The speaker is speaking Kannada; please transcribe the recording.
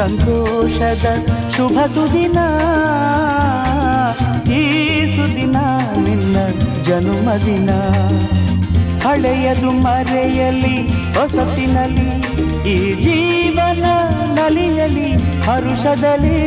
ಸಂತೋಷದ ಶುಭ ಸುದಿನ, ಈ ಸುದಿನ ನಿನ್ನ ಜನುಮದಿನ. ಹಳೆಯದು ಮರೆಯಲಿ ಹೊಸತಿನಲ್ಲಿ, ಈ ಜೀವನ ನಲಿಯಲಿ ಹರುಷದಲ್ಲಿ.